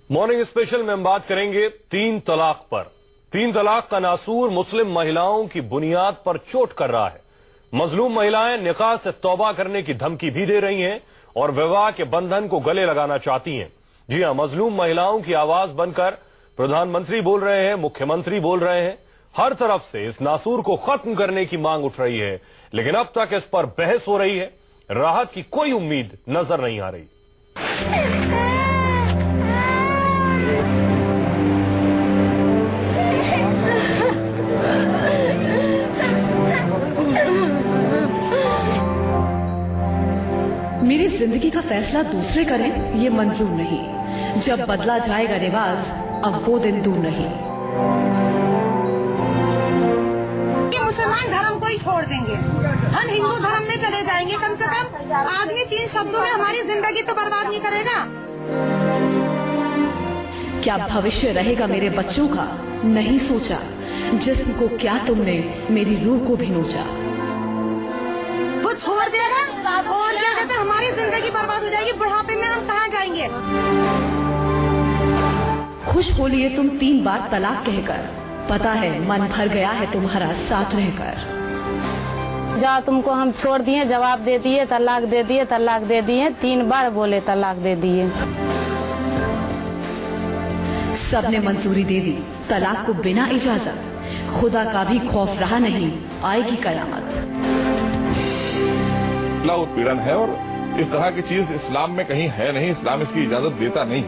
Morning special में हम बात करेंगे 3 तलाक पर। 3 तलाक का नासूर मुस्लिम महिलाओं की बुनियाद पर चोट कर रहा है। मजलूम महिलाएं निकाह से तौबा करने की धमकी भी दे रही हैं और विवाह के बंधन को गले लगाना चाहती हैं। जी हां, मजलूम महिलाओं की आवाज बनकर प्रधानमंत्री बोल रहे हैं, मुख्यमंत्री बोल रहे हैं। हर तरफ से इस नासूर को खत्म करने की मांग उठ रही है, लेकिन अब तक इस पर बहस हो रही है। राहत की कोई उम्मीद नजर नहीं आ रही। मेरी जिंदगी का फैसला दूसरे करें ये मंजूर नहीं। जब बदला जाएगा रिवाज, अब वो दिन दूर नहीं। मुसलमान धर्म को ही छोड़ देंगे, हम हिंदू धर्म में चले जाएंगे। कम से कम आदमी 3 शब्दों में हमारी जिंदगी तो बर्बाद नहीं करेगा। क्या भविष्य रहेगा मेरे बच्चों का, नहीं सोचा। जिस्म को क्या तुमने मेरी रूह को भी नोचा। वो छोड़ देगा और क्या कहते हैं, हमारी जिंदगी बर्बाद हो जाएगी। बुढ़ापे में हम कहाँ जाएंगे। खुश बोलिए तुम 3 बार तलाक कहकर, पता है मन भर गया है तुम्हारा साथ रहकर। जा तुमको हम छोड़ दिए, जवाब दे दिए, तलाक दे दिए, तलाक दे दिए। 3 बार बोले तलाक दे दिए। सबने मंजूरी दे दी तलाक को बिना इजाजत। खुदा का भी खौफ रहा नहीं, आएगी कयामत। उत्पीड़न है और इस तरह की चीज इस्लाम में कहीं है नहीं। इस्लाम इसकी इजाजत देता नहीं।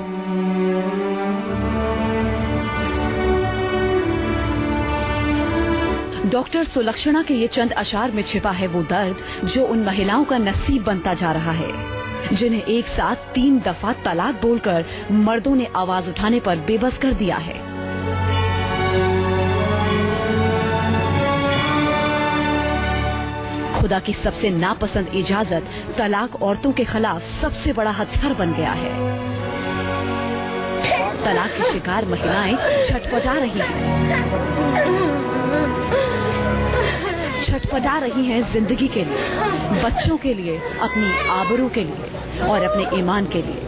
डॉक्टर सुलक्षणा के ये चंद अशार में छिपा है वो दर्द जो उन महिलाओं का नसीब बनता जा रहा है, जिन्हें एक साथ 3 दफा तलाक बोलकर मर्दों ने आवाज उठाने पर बेबस कर दिया है। खुदा की सबसे नापसंद इजाजत तलाक औरतों के खिलाफ सबसे बड़ा हथियार बन गया है। तलाक की शिकार महिलाएं छटपटा रही हैं। छटपटा रही हैं जिंदगी के लिए, बच्चों के लिए, अपनी आबरू के लिए और अपने ईमान के लिए।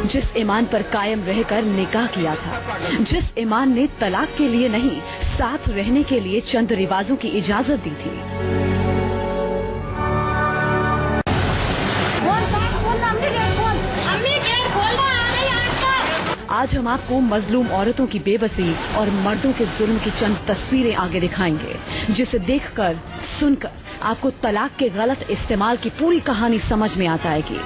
जिस ईमान पर कायम रहकर निकाह किया था, जिस ईमान ने तलाक के लिए नहीं साथ रहने के लिए चंद रिवाजों की इजाजत दी थी। आज हम आपको मजलूम औरतों की बेबसी और मर्दों के जुल्म की चंद तस्वीरें आगे दिखाएंगे, जिसे देखकर, सुनकर आपको तलाक के गलत इस्तेमाल की पूरी कहानी समझ में आ जाएगी।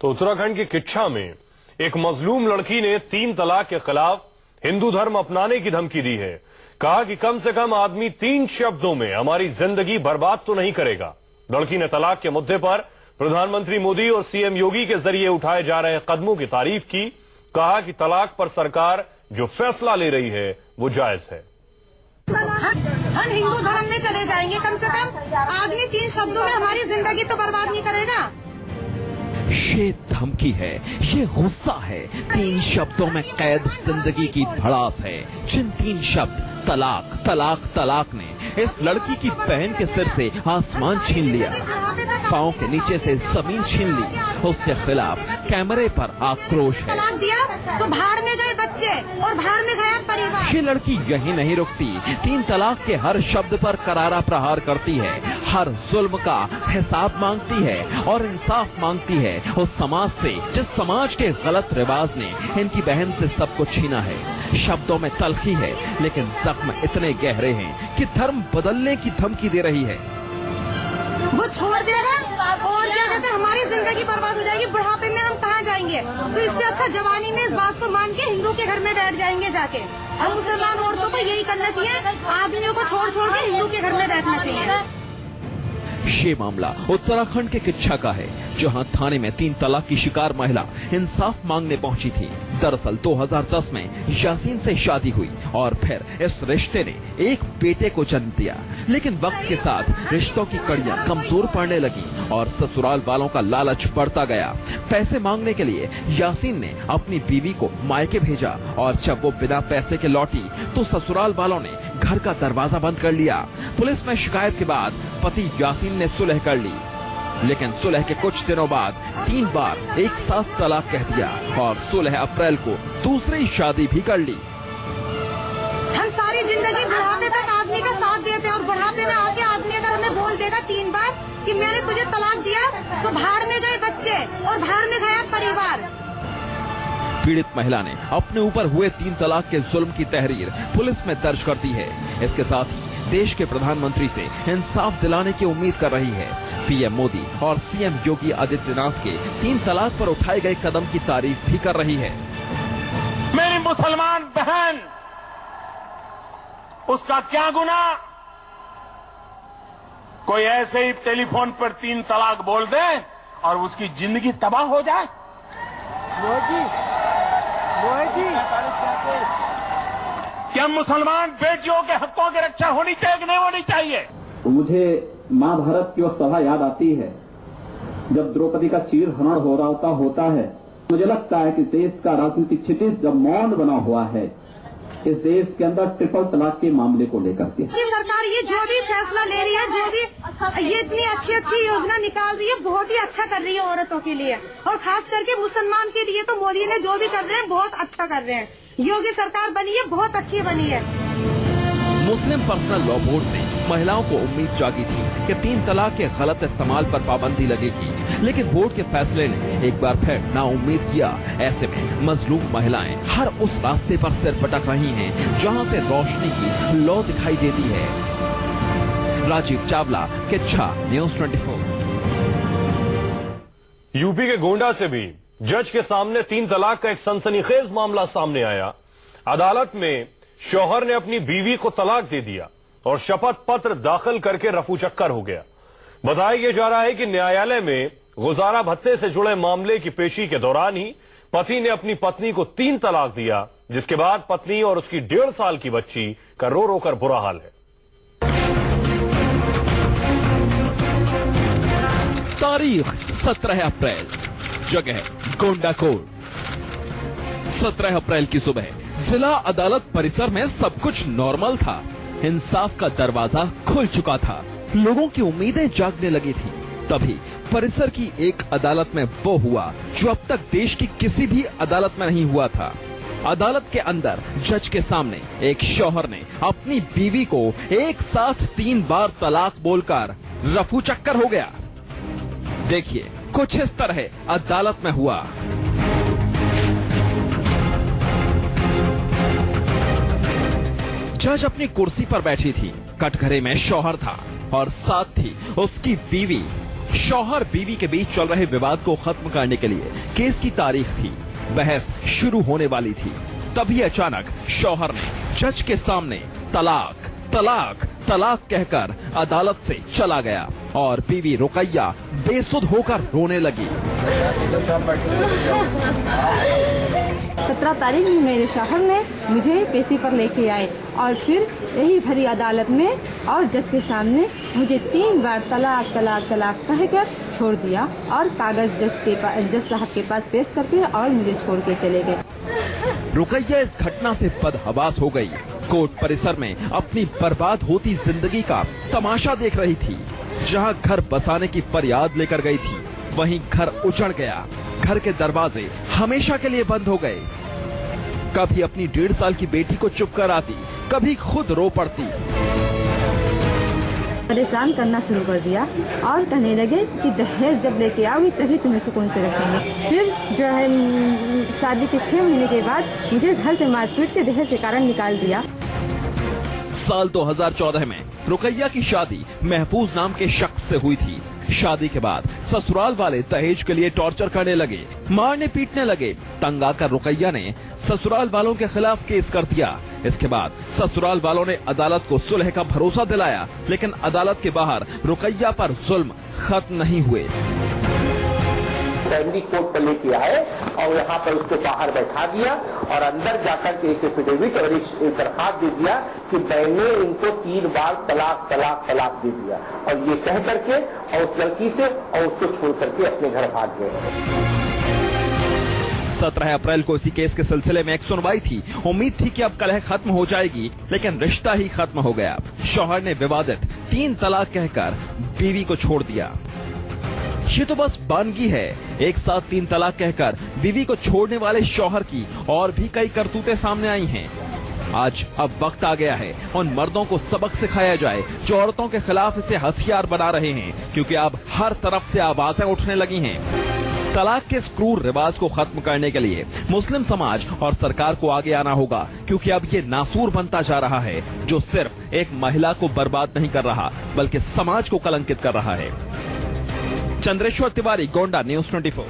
तो उत्तराखंड की किच्छा में एक मजलूम लड़की ने 3 तलाक के खिलाफ हिंदू धर्म अपनाने की धमकी दी है। कहा कि कम से कम आदमी 3 शब्दों में हमारी जिंदगी बर्बाद तो नहीं करेगा। लड़की ने तलाक के मुद्दे पर प्रधानमंत्री मोदी और सीएम योगी के जरिए उठाए जा रहे कदमों की तारीफ की। कहा कि तलाक पर सरकार जो फैसला ले रही है वो जायज है। हम हिंदू धर्म में चले जाएंगे। कम से कम आदमी 3 शब्दों में हमारी जिंदगी तो बर्बाद नहीं करेगा। ये धमकी है, ये गुस्सा है। 3 शब्दों में कैद जिंदगी की भड़ास है। जिन 3 शब्द तलाक तलाक तलाक ने इस लड़की की बहन के सिर से आसमान छीन लिया, पाँव के नीचे से जमीन छीन ली, उसके खिलाफ कैमरे पर आक्रोश है। तलाक दिया तो भाड़ में गए बच्चे और भाड़ में गया परिवार। ये लड़की यही नहीं रुकती, 3 तलाक के हर शब्द पर करारा प्रहार करती है, हर जुल्म का हिसाब मांगती है और इंसाफ मांगती है उस समाज से जिस समाज के गलत रिवाज ने इनकी बहन से सब कुछ छीना है। शब्दों में तलखी है, लेकिन जख्म इतने गहरे हैं कि धर्म बदलने की धमकी दे रही है। वो छोड़ देगा और क्या कहते हैं, हमारी जिंदगी बर्बाद हो जाएगी। बुढ़ापे में हम कहाँ जाएंगे। तो इससे अच्छा जवानी में इस बात को मान के हिंदू के घर में बैठ जाएंगे जाके। हम मुसलमान औरतों को यही करना चाहिए, आदमियों को छोड़ छोड़ के हिंदू के घर में बैठना चाहिए। ये मामला उत्तराखंड के किच्छा का है, जहां थाने में 3 तलाक की शिकार महिला इंसाफ मांगने पहुंची थी। दरअसल 2010 में यासीन से शादी हुई और फिर इस रिश्ते ने एक बेटे को जन्म दिया, लेकिन वक्त के साथ रिश्तों की कड़ियां कमजोर पड़ने लगी और ससुराल वालों का लालच बढ़ता गया। पैसे मांगने के लिए यासीन ने अपनी बीवी को मायके भेजा और जब वो बिना पैसे के लौटी तो ससुराल वालों ने घर का दरवाजा बंद कर लिया। पुलिस में शिकायत के बाद पति यासीन ने सुलह कर ली, लेकिन सुलह के कुछ दिनों बाद 3 बार एक साथ तलाक कह दिया और 16 अप्रैल को दूसरी शादी भी कर ली। हम सारी जिंदगी बुढ़ापे तक आदमी का साथ देते हैं और बुढ़ापे में आके आदमी अगर हमें बोल देगा 3 बार कि मैंने तुझे तलाक दिया तो भाड़ में गए बच्चे और भाड़ में गया परिवार। पीड़ित महिला ने अपने ऊपर हुए 3 तलाक के जुल्म की तहरीर पुलिस में दर्ज कर दी है। इसके साथ ही देश के प्रधानमंत्री से इंसाफ दिलाने की उम्मीद कर रही है। पीएम मोदी और सीएम योगी आदित्यनाथ के 3 तलाक पर उठाए गए कदम की तारीफ भी कर रही है। मेरी मुसलमान बहन, उसका क्या गुनाह? कोई ऐसे ही टेलीफोन पर 3 तलाक बोल दे और उसकी जिंदगी तबाह हो जाए? क्या मुसलमान बेटियों के हकों की रक्षा होनी चाहिए कि नहीं होनी चाहिए? मुझे महाभारत की वो सभा याद आती है जब द्रौपदी का चीरहरण हो रहा होता है। मुझे लगता है कि देश का राजनीतिक क्षितिज जब मौन बना हुआ है इस देश के अंदर ट्रिपल तलाक के मामले को लेकर के। सरकार ये जो भी फैसला ले रही है, जो भी ये इतनी अच्छी अच्छी योजना निकाल रही है, बहुत ही अच्छा कर रही है औरतों के लिए और खास करके मुसलमान के लिए। तो मोदी ने जो भी कर रहे हैं बहुत अच्छा कर रहे हैं। योगी सरकार बनी है, बहुत अच्छी बनी है। मुस्लिम पर्सनल लॉ बोर्ड से महिलाओं को उम्मीद जागी थी कि 3 तलाक के गलत इस्तेमाल पर पाबंदी लगेगी, लेकिन बोर्ड के फैसले ने एक बार फिर नाउम्मीद किया। ऐसे में मजलूम महिलाएं हर उस रास्ते पर सिर पटक रही हैं जहां से रोशनी की लौ दिखाई देती है। राजीव चावला, किच्छा, न्यूज़ 24। यूपी के गोंडा से भी जज के सामने 3 तलाक का एक सनसनीखेज मामला सामने आया। अदालत में शौहर ने अपनी बीवी को तलाक दे दिया और शपथ पत्र दाखिल करके रफू चक्कर हो गया। बताया जा रहा है कि न्यायालय में गुजारा भत्ते से जुड़े मामले की पेशी के दौरान ही पति ने अपनी पत्नी को 3 तलाक दिया, जिसके बाद पत्नी और उसकी 1.5 साल की बच्ची का रो रो कर बुरा हाल है। तारीख 17 अप्रैल, जगह गोंडा कोर्ट। 17 अप्रैल की सुबह जिला अदालत परिसर में सब कुछ नॉर्मल था। इंसाफ का दरवाजा खुल चुका था, लोगों की उम्मीदें जागने लगी थी। तभी परिसर की एक अदालत में वो हुआ जो अब तक देश की किसी भी अदालत में नहीं हुआ था। अदालत के अंदर जज के सामने एक शौहर ने अपनी बीवी को एक साथ 3 बार तलाक बोलकर रफू चक्कर हो गया। देखिए कुछ इस तरह अदालत में हुआ। जज अपनी कुर्सी पर बैठी थी, कटघरे में शौहर था और साथ थी उसकी बीवी। शौहर बीवी के बीच चल रहे विवाद को खत्म करने के लिए केस की तारीख थी, बहस शुरू होने वाली थी। तभी अचानक शौहर ने जज के सामने तलाक तलाक तलाक कहकर अदालत से चला गया और बीवी रुकैया बेसुध होकर रोने लगी। 17 तारीख में मेरे शौहर ने मुझे पेशी पर लेके आए और फिर यही भरी अदालत में और जज के सामने मुझे 3 बार तलाक तलाक तलाक कहकर छोड़ दिया और कागज जज साहब के पास पेश करके और मुझे छोड़ के चले गए। रुकैया इस घटना से बदहवास हो गई। कोर्ट परिसर में अपनी बर्बाद होती जिंदगी का तमाशा देख रही थी। जहां घर बसाने की फरियाद लेकर गई थी, वहीं घर उजड़ गया। घर के दरवाजे हमेशा के लिए बंद हो गए। कभी अपनी 1.5 साल की बेटी को चुप कराती, कभी खुद रो पड़ती। परेशान करना शुरू कर दिया और कहने लगे कि दहेज जब लेके आओगी तभी तुम्हें सुकून से रखेंगे। फिर जो है शादी के 6 महीने के बाद मुझे घर से मारपीट के दहेज के कारण निकाल दिया। साल 2014 में रुकैया की शादी महफूज नाम के शख्स से हुई थी। शादी के बाद ससुराल वाले दहेज के लिए टॉर्चर करने लगे, मारने पीटने लगे। तंग आकर रुकैया ने ससुराल वालों के खिलाफ केस कर दिया। इसके बाद ससुराल वालों ने अदालत को सुलह का भरोसा दिलाया, लेकिन अदालत के बाहर रुकैया पर जुल्म खत्म नहीं हुए। फैमिली कोर्ट पर लेके आए और यहाँ पर उसको बाहर बैठा दिया और अंदर जाकर के एक एफिडेविट और एक दरखास्त दे दिया कि मैंने इनको 3 बार तलाक तलाक तलाक दे दिया, और ये कह करके और उस लड़की से और उसको छोड़ करके अपने घर भाग गए। 17 अप्रैल को इसी केस के सिलसिले में एक सुनवाई थी। उम्मीद थी कि अब कलह खत्म हो जाएगी, लेकिन रिश्ता ही खत्म हो गया। शौहर ने विवादित 3 तलाक कहकर बीवी को छोड़ दिया। ये तो बस बानगी है। एक साथ 3 तलाक कहकर बीवी को छोड़ने वाले शौहर की और भी कई करतूतें सामने आई हैं। आज अब वक्त आ गया है उन मर्दों को सबक सिखाया जाए जो औरतों के खिलाफ इसे हथियार बना रहे हैं, क्योंकि अब हर तरफ से आवाजें उठने लगी हैं। तलाक के इस क्रूर रिवाज को खत्म करने के लिए मुस्लिम समाज और सरकार को आगे आना होगा, क्योंकि अब ये नासूर बनता जा रहा है जो सिर्फ एक महिला को बर्बाद नहीं कर रहा बल्कि समाज को कलंकित कर रहा है। चंद्रेश्वर तिवारी, गोंडा, न्यूज़ 24।